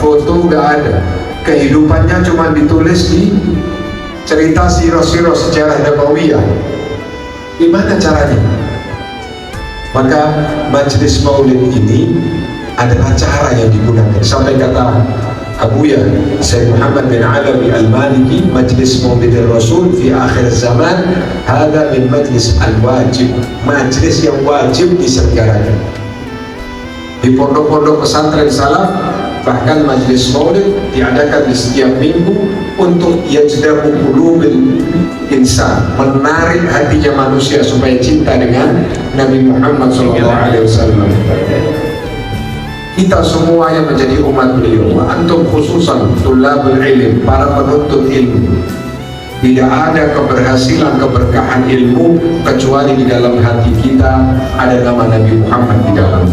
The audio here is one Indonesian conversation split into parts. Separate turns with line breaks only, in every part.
Foto gak ada, kehidupannya cuma ditulis di cerita sirah-sirah sejarah Nabawiyah. Gimana caranya? Maka majelis maulid ini adalah cara yang digunakan. Sampai kata Abuya Sayyid Muhammad bin Alawi Al-Maliki, majelis maulid Rasul fi akhir zaman hada min majlis al-wajib, majelis yang wajib diselenggarakan. Di pondok-pondok pesantren salaf bahkan majelis maulid diadakan di setiap minggu untuk yajdabu qulubil insan, menarik hatinya manusia supaya cinta dengan Nabi Muhammad SAW. Kita semua yang menjadi umat beliau, wa antum khususan tulabul ilm, para penuntut ilmu, tidak ada keberhasilan, keberkahan ilmu kecuali di dalam hati kita ada nama Nabi Muhammad di dalam.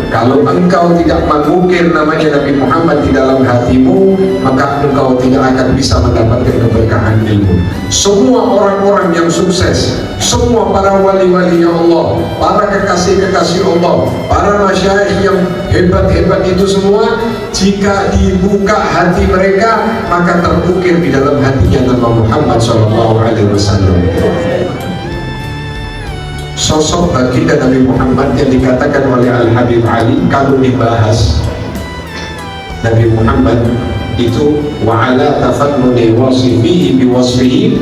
Kalau engkau tidak mengukir namanya Nabi Muhammad di dalam hatimu, maka engkau tidak akan bisa mendapatkan keberkahan ilmu. Semua orang-orang yang sukses, semua para wali-wali Allah, para kekasih-kekasih Allah, para masyayikh yang hebat-hebat itu semua, jika dibuka hati mereka, maka terukir di dalam hatinya Nabi Muhammad SAW. Sosok baginda Nabi Muhammad yang dikatakan oleh Al-Habib Ali, kalau dibahas Nabi Muhammad itu wa'ala tafannuni wasifihi biwasfihi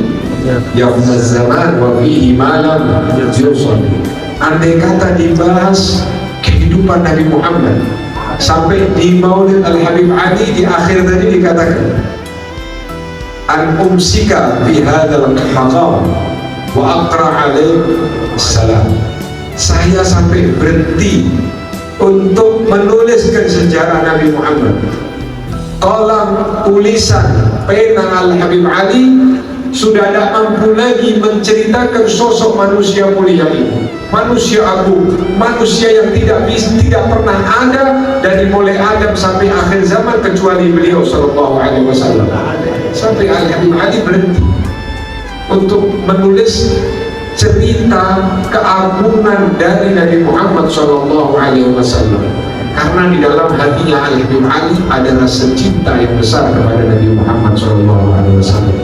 yafna zaman wa fihi malam yusuf. Andai kata dibahas kehidupan Nabi Muhammad sampai di Maulid Al-Habib Ali di akhir tadi dikatakan an umsika fi hadzal maqam wa aqra alaih salam, saya sampai berhenti untuk menuliskan sejarah Nabi Muhammad. Qalam tulisan pena Al-Habib Ali sudah tidak mampu lagi menceritakan sosok manusia mulia ini, manusia agung, manusia yang tidak pernah ada dari mulai Adam sampai akhir zaman kecuali beliau sallallahu alaihi wasallam. Sampai Al-Habib Ali berhenti untuk menulis cerita keagungan dari Nabi Muhammad sallallahu alaihi wasallam, karena di dalam hatinya Al-Habib Ali ada rasa cinta yang besar kepada Nabi Muhammad sallallahu alaihi wasallam.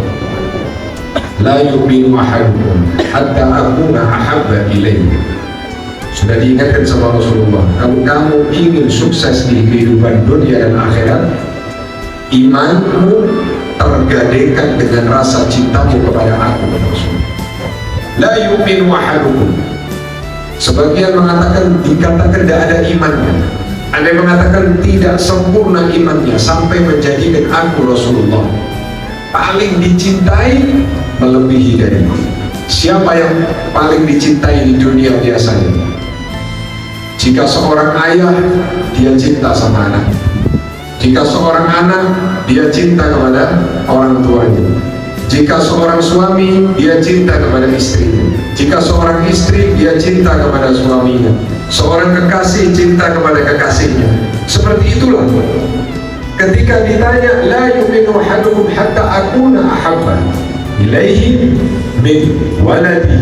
La yu'minu ahadukum hatta akuna ahabba ilaihi. Sudah diingatkan sama Rasulullah, kalau kamu ingin sukses di kehidupan dunia dan akhirat, imanmu tergadaikan dengan rasa cintamu kepada aku. La yu'minu ahadukum. Sebagian mengatakan, dikatakan tidak ada imannya. Ada yang mengatakan tidak sempurna imannya sampai menjadikan aku Rasulullah paling dicintai melebihi dariku. Siapa yang paling dicintai di dunia biasanya? Jika seorang ayah, dia cinta sama anak. Jika seorang anak, dia cinta kepada orang tuanya. Jika seorang suami, dia cinta kepada istrinya. Jika seorang istri, dia cinta kepada suaminya. Seorang kekasih cinta kepada kekasihnya. Seperti itulah ketika ditanya la yu'minu ahadukum hatta akuna ahabba ilaihi min waladi,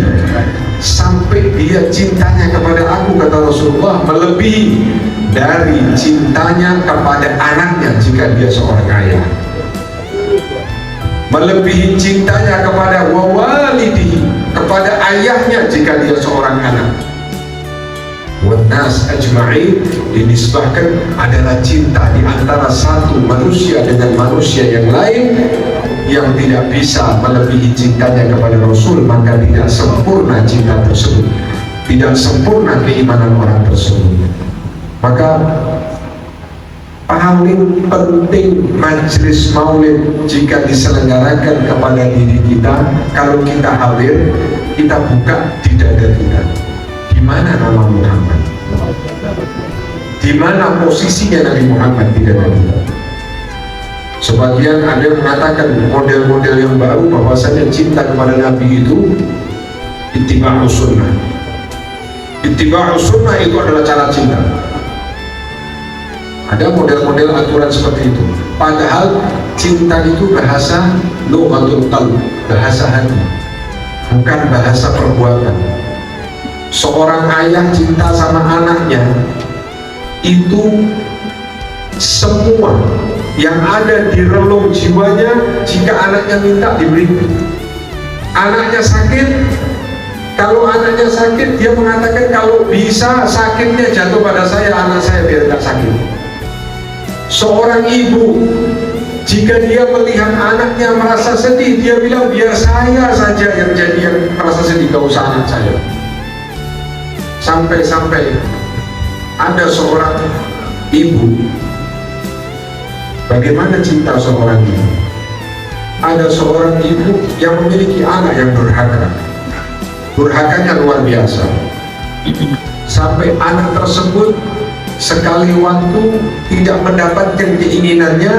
sampai dia cintanya kepada aku, kata Rasulullah, melebihi dari cintanya kepada anaknya jika dia seorang ayah, melebihi cintanya kepada wawalidihi, kepada ayahnya jika dia seorang anak. Wanas ajma'in dinisbahkan adalah cinta di antara satu manusia dengan manusia yang lain yang tidak bisa melebihi cintanya kepada Rasul, maka tidak sempurna cinta tersebut, tidak sempurna keimanan orang tersebut. Maka paling penting majelis maulid jika diselenggarakan kepada diri kita, kalau kita hadir, kita buka di dada kita, di mana nama Muhammad, di mana posisinya Nabi Muhammad di dada kita. Sebagian ada yang mengatakan model-model yang baru bahwasanya cinta kepada Nabi itu ittiba'us sunnah. Ittiba'us sunnah itu adalah cara cinta. Ada model-model aturan seperti itu. Padahal cinta itu bahasa lughatul qalb, bahasa hati, bukan bahasa perbuatan. Seorang ayah cinta sama anaknya, itu semua yang ada di relung jiwanya, jika anaknya minta diberikan. Anaknya sakit, kalau anaknya sakit, dia mengatakan kalau bisa sakitnya jatuh pada saya, anak saya biar tidak sakit. Seorang ibu, jika dia melihat anaknya merasa sedih, dia bilang biar saya saja yang jadi yang merasa sedih, gak usah anak saya. Sampai-sampai ada seorang ibu, bagaimana cinta seorang ibu? Ada seorang ibu yang memiliki anak yang durhaka. Durhakanya luar biasa. Sampai anak tersebut sekali waktu tidak mendapatkan keinginannya,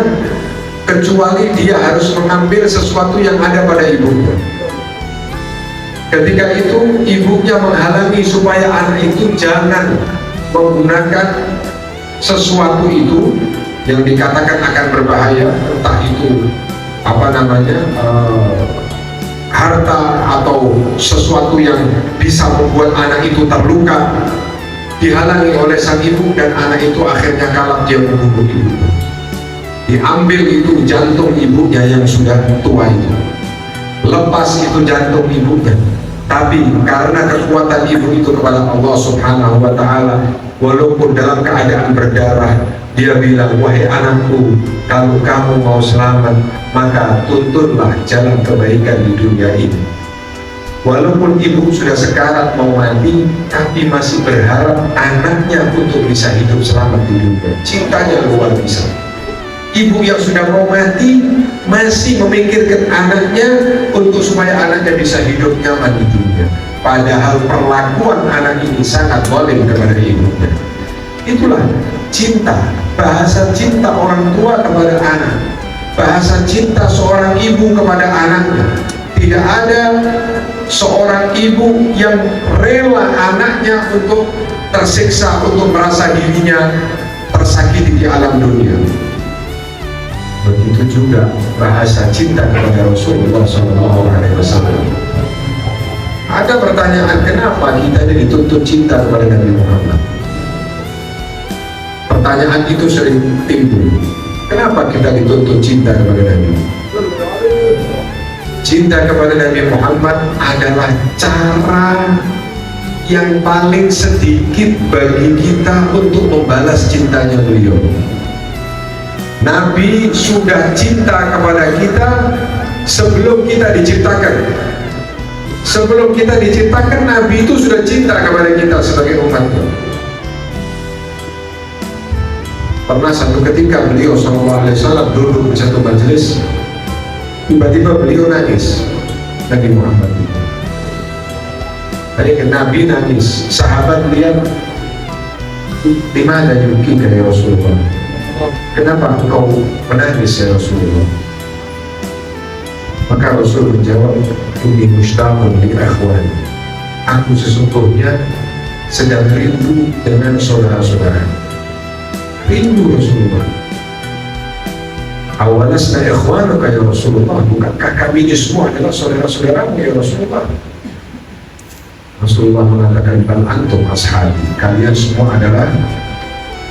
kecuali dia harus mengambil sesuatu yang ada pada ibunya. Ketika itu ibunya menghalangi supaya anak itu jangan menggunakan sesuatu itu yang dikatakan akan berbahaya, entah itu harta atau sesuatu yang bisa membuat anak itu terluka. Dihalangi oleh sang ibu dan anak itu akhirnya kalah, dia membunuh ibu. Diambil itu jantung ibunya yang sudah tua itu, lepas itu jantung ibunya. Tapi karena kekuatan ibu itu kepada Allah Subhanahu wa Ta'ala, walaupun dalam keadaan berdarah, dia bilang, wahai anakku, kalau kamu mau selamat, maka tuntunlah jalan kebaikan di dunia ini. Walaupun ibu sudah sekarat mau mati, tapi masih berharap anaknya untuk bisa hidup selamat di dunia. Cintanya luar biasa. Ibu yang sudah mau mati masih memikirkan anaknya untuk supaya anaknya bisa hidup nyaman di dunia. Padahal perlakuan anak ini sangat zalim kepada ibunya. Itulah cinta, bahasa cinta orang tua kepada anak, bahasa cinta seorang ibu kepada anaknya. Tidak ada seorang ibu yang rela anaknya untuk tersiksa, untuk merasa dirinya tersakiti di alam dunia. Begitu juga bahasa cinta kepada Rasulullah SAW. Ada pertanyaan, kenapa kita dituntut cinta kepada Nabi Muhammad? Pertanyaan itu sering timbul. Kenapa kita dituntut cinta kepada Nabi? Cinta kepada Nabi Muhammad adalah cara yang paling sedikit bagi kita untuk membalas cintanya beliau. Nabi sudah cinta kepada kita sebelum kita diciptakan. Sebelum kita diciptakan, Nabi itu sudah cinta kepada kita sebagai umatnya. Pernah satu ketika beliau SAW duduk di satu majelis, tiba-tiba beliau nangis. Nabi Muhammad itu. Tadi Nabi nangis, sahabat lihat, di mana yukika ya Rasulullah? Kenapa engkau menangis ya Rasulullah? Maka Rasul menjawab, inni mushtaqun li akhwan. Aku sesungguhnya sedang rindu dengan saudara-saudara. Rindu Rasulullah. Awalasna ikhwanuka ya Rasulullah, bukankah kami ini semua adalah saudara-saudaramu ya Rasulullah? Rasulullah mengatakan, bal antum ashabi, kalian semua adalah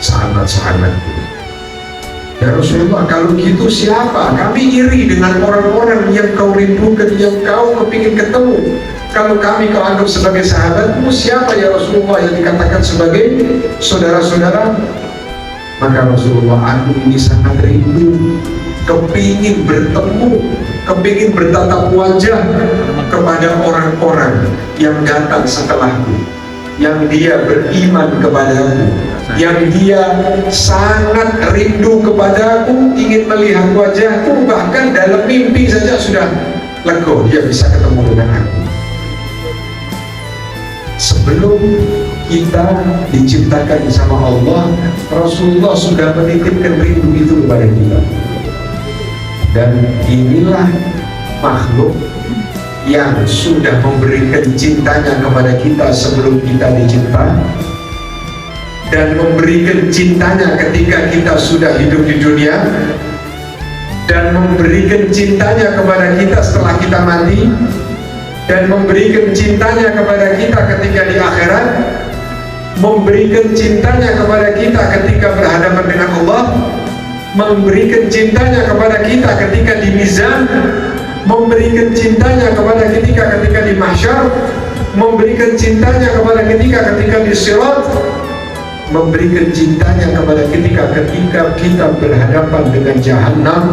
sahabat-sahabatku. Ya Rasulullah, kalau gitu siapa? Kami iri dengan orang-orang yang kau rindukan, yang kau kepingin ketemu. Kalau kami kau anggap sebagai sahabatmu, siapa ya Rasulullah yang dikatakan sebagai saudara-saudara? Maka Rasulullah, aku ini sangat rindu, kepingin bertemu, kepingin bertatap wajah kepada orang-orang yang datang setelahku, yang dia beriman kepadaku, yang dia sangat rindu kepadaku, ingin melihat wajahku, bahkan dalam mimpi saja sudah lega dia bisa ketemu dengan aku. Sebelum kita diciptakan sama Allah, Rasulullah sudah menitipkan rindu itu kepada kita. Dan inilah makhluk yang sudah memberikan cintanya kepada kita sebelum kita dicipta. dan memberikan cintanya ketika kita sudah hidup di dunia, dan memberikan cintanya kepada kita setelah kita mati, dan memberikan cintanya kepada kita ketika di akhirat, memberikan cintanya kepada kita ketika berhadapan dengan Allah, memberikan cintanya kepada kita ketika di mizan, memberikan cintanya kepada ketika di mahsyar, memberikan cintanya kepada ketika di sirat, memberikan cintanya kepada ketika kita berhadapan dengan jahannam,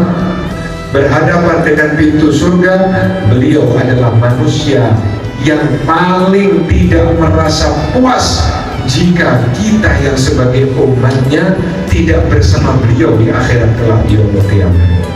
berhadapan dengan pintu surga. Beliau adalah manusia yang paling tidak merasa puas jika kita yang sebagai umatnya tidak bersama beliau di akhirat kelak yaumul qiyamah.